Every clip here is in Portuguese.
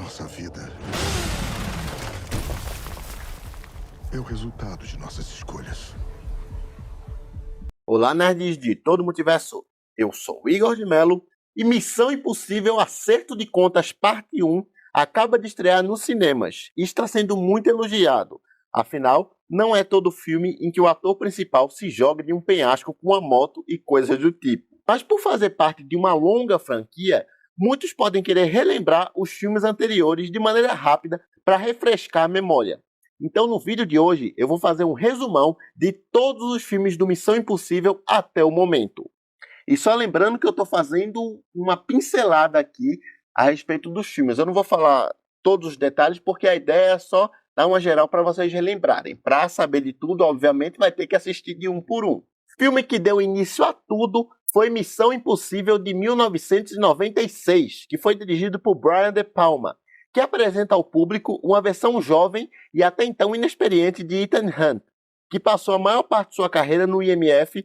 Nossa vida é o resultado de nossas escolhas. Olá, nerds de todo o multiverso. Eu sou o Igor de Mello e Missão Impossível Acerto de Contas Parte 1 acaba de estrear nos cinemas e está sendo muito elogiado. Afinal, não é todo filme em que o ator principal se joga de um penhasco com uma moto e coisas do tipo. Mas por fazer parte de uma longa franquia, muitos podem querer relembrar os filmes anteriores de maneira rápida para refrescar a memória. Então no vídeo de hoje eu vou fazer um resumão de todos os filmes do Missão Impossível até o momento. E só lembrando que eu estou fazendo uma pincelada aqui a respeito dos filmes. Eu não vou falar todos os detalhes porque a ideia é só dar uma geral para vocês relembrarem. Para saber de tudo, obviamente, vai ter que assistir de um por um. Filme que deu início a tudo foi Missão Impossível de 1996, que foi dirigido por Brian De Palma, que apresenta ao público uma versão jovem e até então inexperiente de Ethan Hunt, que passou a maior parte de sua carreira no IMF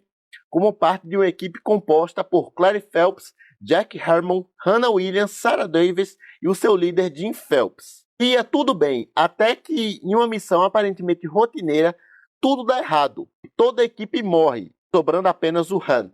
como parte de uma equipe composta por Claire Phelps, Jack Harmon, Hannah Williams, Sarah Davis e o seu líder Jim Phelps. Ia tudo bem, até que em uma missão aparentemente rotineira, tudo dá errado. Toda a equipe morre, sobrando apenas o Hunt.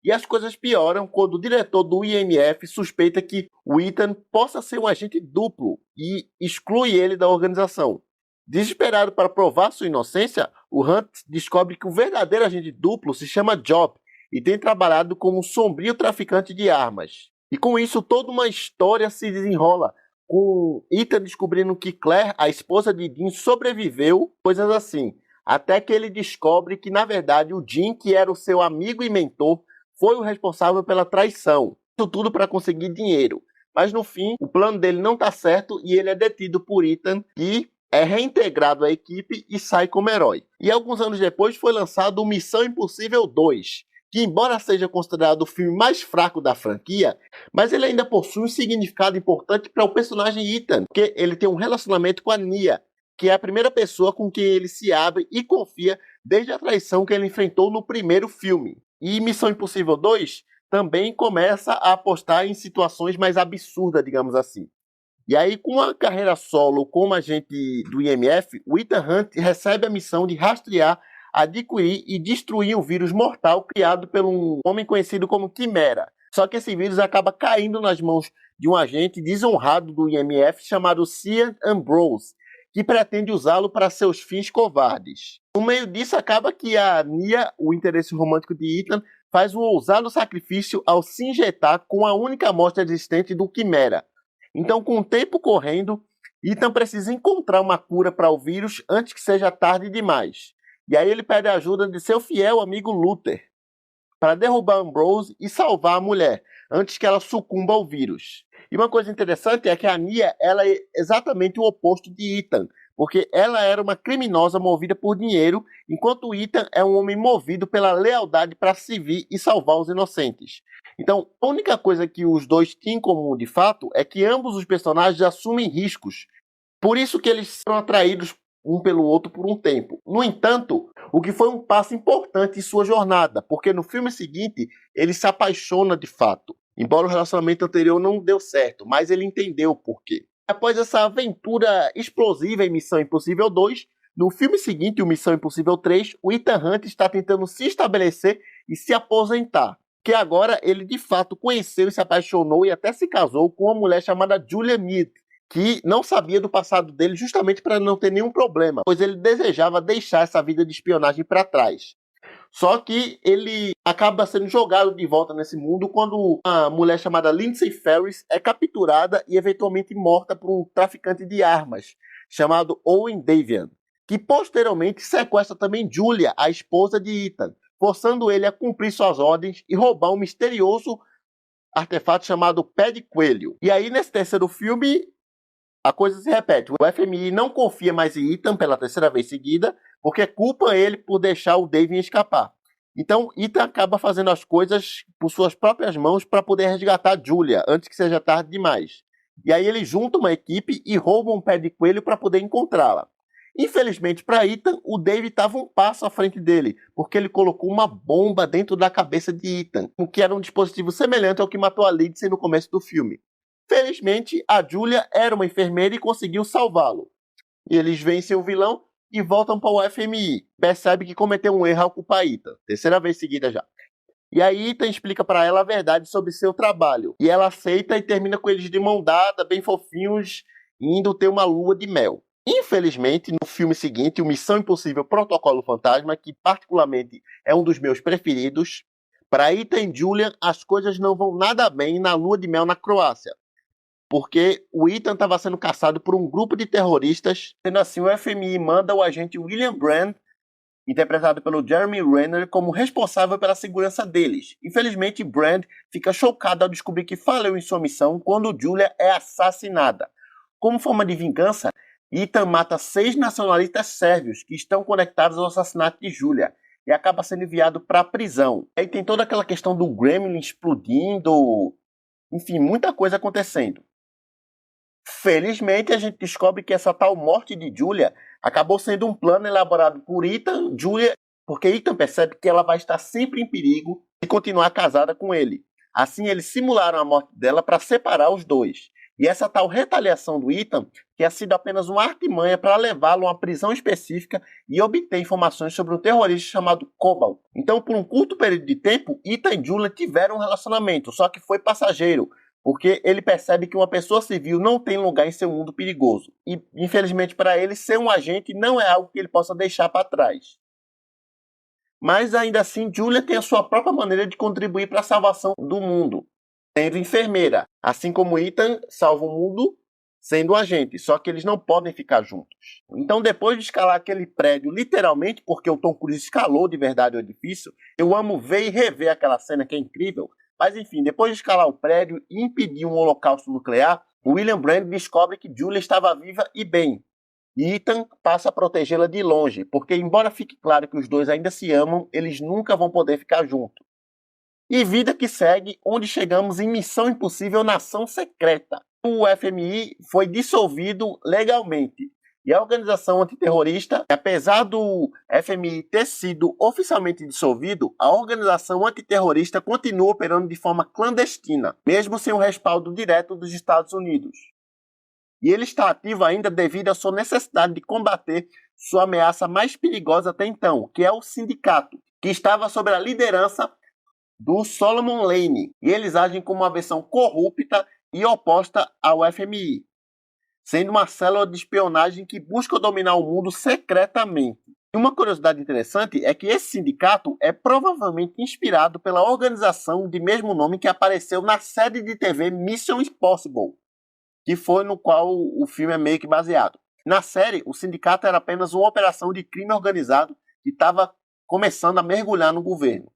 E as coisas pioram quando o diretor do IMF suspeita que o Ethan possa ser um agente duplo e exclui ele da organização. Desesperado para provar sua inocência, o Hunt descobre que o verdadeiro agente duplo se chama Job e tem trabalhado como um sombrio traficante de armas. E com isso toda uma história se desenrola, com Ethan descobrindo que Claire, a esposa de Jim, sobreviveu, coisas assim. Até que ele descobre que na verdade o Jim, que era o seu amigo e mentor, foi o responsável pela traição. Isso tudo para conseguir dinheiro. Mas no fim, o plano dele não está certo e ele é detido por Ethan, que é reintegrado à equipe e sai como herói. E alguns anos depois foi lançado o Missão Impossível 2, que embora seja considerado o filme mais fraco da franquia, mas ele ainda possui um significado importante para o personagem Ethan, porque ele tem um relacionamento com a Nia, que é a primeira pessoa com quem ele se abre e confia desde a traição que ele enfrentou no primeiro filme. E Missão Impossível 2 também começa a apostar em situações mais absurdas, digamos assim. E aí, com a carreira solo como agente do IMF, o Ethan Hunt recebe a missão de rastrear, adquirir e destruir um vírus mortal criado por um homem conhecido como Quimera. Só que esse vírus acaba caindo nas mãos de um agente desonrado do IMF chamado Cian Ambrose, que pretende usá-lo para seus fins covardes. No meio disso, acaba que a Nia, o interesse romântico de Ethan, faz um ousado sacrifício ao se injetar com a única amostra existente do Quimera. Então, com o tempo correndo, Ethan precisa encontrar uma cura para o vírus antes que seja tarde demais. E aí ele pede a ajuda de seu fiel amigo Luther para derrubar Ambrose e salvar a mulher, antes que ela sucumba ao vírus. E uma coisa interessante é que a Nia, ela é exatamente o oposto de Ethan, porque ela era uma criminosa movida por dinheiro, enquanto Ethan é um homem movido pela lealdade para servir e salvar os inocentes. Então, a única coisa que os dois têm em comum de fato é que ambos os personagens assumem riscos. Por isso que eles são atraídos um pelo outro por um tempo. No entanto, o que foi um passo importante em sua jornada, porque no filme seguinte ele se apaixona de fato. Embora o relacionamento anterior não deu certo, mas ele entendeu o porquê. Após essa aventura explosiva em Missão Impossível 2, no filme seguinte, o Missão Impossível 3, o Ethan Hunt está tentando se estabelecer e se aposentar. Que agora ele de fato conheceu e se apaixonou e até se casou com uma mulher chamada Julia Mead, que não sabia do passado dele justamente para não ter nenhum problema, pois ele desejava deixar essa vida de espionagem para trás. Só que ele acaba sendo jogado de volta nesse mundo quando uma mulher chamada Lindsay Ferris é capturada e eventualmente morta por um traficante de armas chamado Owen Davian, que posteriormente sequestra também Julia, a esposa de Ethan, forçando ele a cumprir suas ordens e roubar um misterioso artefato chamado Pé de Coelho. E aí, nesse terceiro filme, a coisa se repete. O FMI não confia mais em Ethan pela terceira vez seguida, porque culpa ele por deixar o Davian escapar. Então, Ethan acaba fazendo as coisas por suas próprias mãos para poder resgatar Julia, antes que seja tarde demais. E aí ele junta uma equipe e rouba um pé de coelho para poder encontrá-la. Infelizmente para Ethan, o Dave estava um passo à frente dele, porque ele colocou uma bomba dentro da cabeça de Ethan, o que era um dispositivo semelhante ao que matou a Lindsay no começo do filme. Felizmente, a Julia era uma enfermeira e conseguiu salvá-lo. E eles vencem o vilão e voltam para o FMI. Percebe que cometeu um erro ao culpar Ethan. Terceira vez seguida já. E aí Ethan explica para ela a verdade sobre seu trabalho. E ela aceita e termina com eles de mão dada, bem fofinhos, indo ter uma lua de mel. Infelizmente, no filme seguinte, o Missão Impossível Protocolo Fantasma, que particularmente é um dos meus preferidos, para Ethan e Julian as coisas não vão nada bem na lua de mel na Croácia. Porque o Ethan estava sendo caçado por um grupo de terroristas, sendo assim o FMI manda o agente William Brand, interpretado pelo Jeremy Renner, como responsável pela segurança deles. Infelizmente, Brand fica chocado ao descobrir que falhou em sua missão quando Julia é assassinada. Como forma de vingança, Ethan mata 6 nacionalistas sérvios que estão conectados ao assassinato de Julia e acaba sendo enviado para a prisão. Aí tem toda aquela questão do Gremlin explodindo, enfim, muita coisa acontecendo. Felizmente, a gente descobre que essa tal morte de Julia acabou sendo um plano elaborado por Ethan, Julia, porque Ethan percebe que ela vai estar sempre em perigo de continuar casada com ele. Assim, eles simularam a morte dela para separar os dois. E essa tal retaliação do Ethan tinha sido apenas uma artimanha para levá-lo a uma prisão específica e obter informações sobre um terrorista chamado Cobalt. Então, por um curto período de tempo, Ethan e Julia tiveram um relacionamento, só que foi passageiro, porque ele percebe que uma pessoa civil não tem lugar em seu mundo perigoso. E, infelizmente para ele, ser um agente não é algo que ele possa deixar para trás. Mas, ainda assim, Julia tem a sua própria maneira de contribuir para a salvação do mundo, sendo enfermeira. Assim como Ethan salva o mundo sendo agente, só que eles não podem ficar juntos. Então, depois de escalar aquele prédio, literalmente, porque o Tom Cruise escalou de verdade o edifício, eu amo ver e rever aquela cena que é incrível. Mas enfim, depois de escalar o prédio e impedir um holocausto nuclear, William Brand descobre que Julia estava viva e bem. E Ethan passa a protegê-la de longe, porque embora fique claro que os dois ainda se amam, eles nunca vão poder ficar juntos. E vida que segue, onde chegamos em Missão Impossível Nação Secreta. O FMI foi dissolvido legalmente. E a organização antiterrorista, apesar do FMI ter sido oficialmente dissolvido, a organização antiterrorista continua operando de forma clandestina, mesmo sem o respaldo direto dos Estados Unidos. E ele está ativo ainda devido à sua necessidade de combater sua ameaça mais perigosa até então, que é o sindicato, que estava sob a liderança do Solomon Lane. E eles agem como uma versão corrupta e oposta ao FMI, sendo uma célula de espionagem que busca dominar o mundo secretamente. E uma curiosidade interessante é que esse sindicato é provavelmente inspirado pela organização de mesmo nome que apareceu na série de TV Mission Impossible, que foi no qual o filme é meio que baseado. Na série, o sindicato era apenas uma operação de crime organizado que estava começando a mergulhar no governo.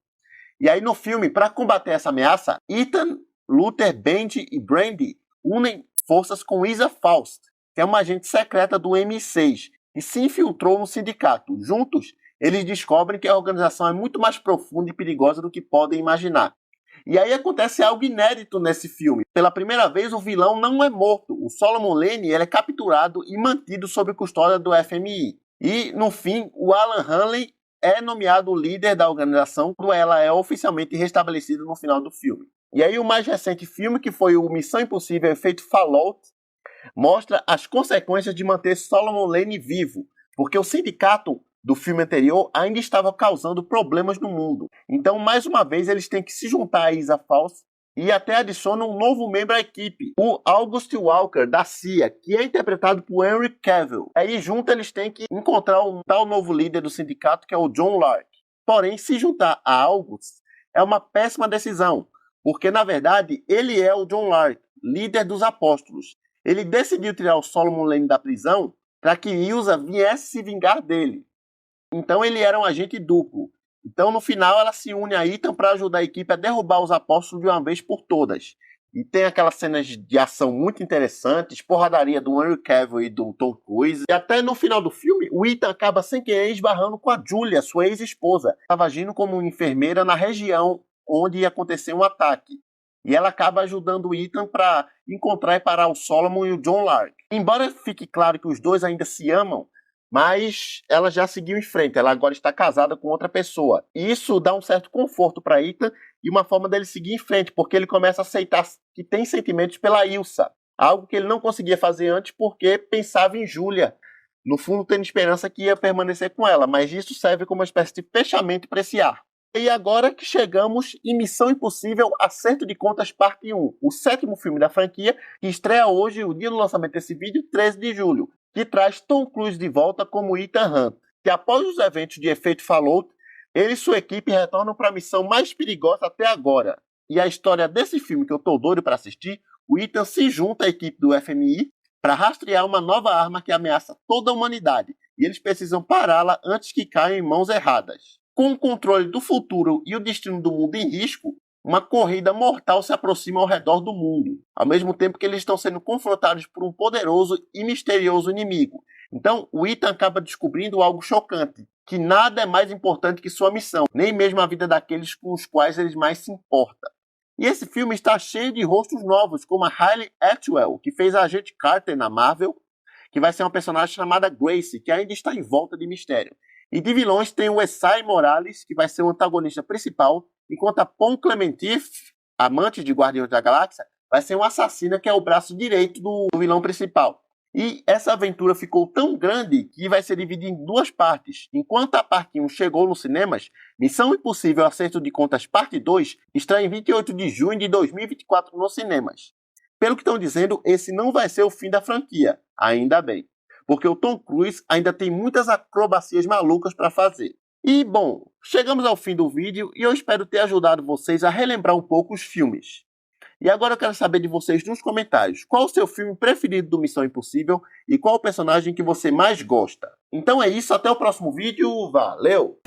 E aí no filme, para combater essa ameaça, Ethan, Luther, Benji e Brandy unem forças com Isa Faust, que é uma agente secreta do MI6, e se infiltrou no sindicato. Juntos, eles descobrem que a organização é muito mais profunda e perigosa do que podem imaginar. E aí acontece algo inédito nesse filme. Pela primeira vez, o vilão não é morto. O Solomon Lane ele é capturado e mantido sob custódia do FMI. E, no fim, o Alan Hanley é nomeado líder da organização quando ela é oficialmente restabelecida no final do filme. E aí o mais recente filme, que foi o Missão Impossível Efeito Fallout, mostra as consequências de manter Solomon Lane vivo, porque o sindicato do filme anterior ainda estava causando problemas no mundo. Então, mais uma vez, eles têm que se juntar a Isa Faust e até adicionam um novo membro à equipe, o August Walker, da CIA, que é interpretado por Henry Cavill. Aí, junto, eles têm que encontrar um tal novo líder do sindicato, que é o John Lark. Porém, se juntar a August é uma péssima decisão, porque, na verdade, ele é o John Lark, líder dos apóstolos. Ele decidiu tirar o Solomon Lane da prisão para que Ilsa viesse se vingar dele. Então ele era um agente duplo. Então no final ela se une a Ethan para ajudar a equipe a derrubar os apóstolos de uma vez por todas. E tem aquelas cenas de ação muito interessantes, porradaria do Henry Cavill e do Tom Cruise. E até no final do filme, o Ethan acaba sem querer esbarrando com a Julia, sua ex-esposa. Estava agindo como enfermeira na região onde ia acontecer um ataque. E ela acaba ajudando o Ethan para encontrar e parar o Solomon e o John Lark. Embora fique claro que os dois ainda se amam, mas ela já seguiu em frente, ela agora está casada com outra pessoa. E isso dá um certo conforto para Ethan e uma forma dele seguir em frente, porque ele começa a aceitar que tem sentimentos pela Ilsa, algo que ele não conseguia fazer antes porque pensava em Julia. No fundo, tendo esperança que ia permanecer com ela, mas isso serve como uma espécie de fechamento para esse arco. E agora que chegamos em Missão Impossível Acerto de Contas Parte 1, o 7º filme da franquia, que estreia hoje, o dia do lançamento desse vídeo, 13 de julho, que traz Tom Cruise de volta como Ethan Hunt, que após os eventos de efeito Fallout, ele e sua equipe retornam para a missão mais perigosa até agora. E a história desse filme, que eu tô doido para assistir, o Ethan se junta à equipe do FMI para rastrear uma nova arma que ameaça toda a humanidade, e eles precisam pará-la antes que caia em mãos erradas. Com o controle do futuro e o destino do mundo em risco, uma corrida mortal se aproxima ao redor do mundo, ao mesmo tempo que eles estão sendo confrontados por um poderoso e misterioso inimigo. Então, o Ethan acaba descobrindo algo chocante, que nada é mais importante que sua missão, nem mesmo a vida daqueles com os quais ele mais se importa. E esse filme está cheio de rostos novos, como a Hayley Atwell, que fez a agente Carter na Marvel, que vai ser uma personagem chamada Grace, que ainda está em volta de mistério. E de vilões tem o Esai Morales, que vai ser o antagonista principal, enquanto a Pom Klementieff, amante de Guardiões da Galáxia, vai ser uma assassina que é o braço direito do vilão principal. E essa aventura ficou tão grande que vai ser dividida em 2 partes. Enquanto a parte 1 chegou nos cinemas, Missão Impossível Acerto de Contas Parte 2 estreia em 28 de junho de 2024 nos cinemas. Pelo que estão dizendo, esse não vai ser o fim da franquia, ainda bem, porque o Tom Cruise ainda tem muitas acrobacias malucas para fazer. E, bom, chegamos ao fim do vídeo e eu espero ter ajudado vocês a relembrar um pouco os filmes. E agora eu quero saber de vocês nos comentários, qual o seu filme preferido do Missão Impossível e qual o personagem que você mais gosta. Então é isso, até o próximo vídeo, valeu!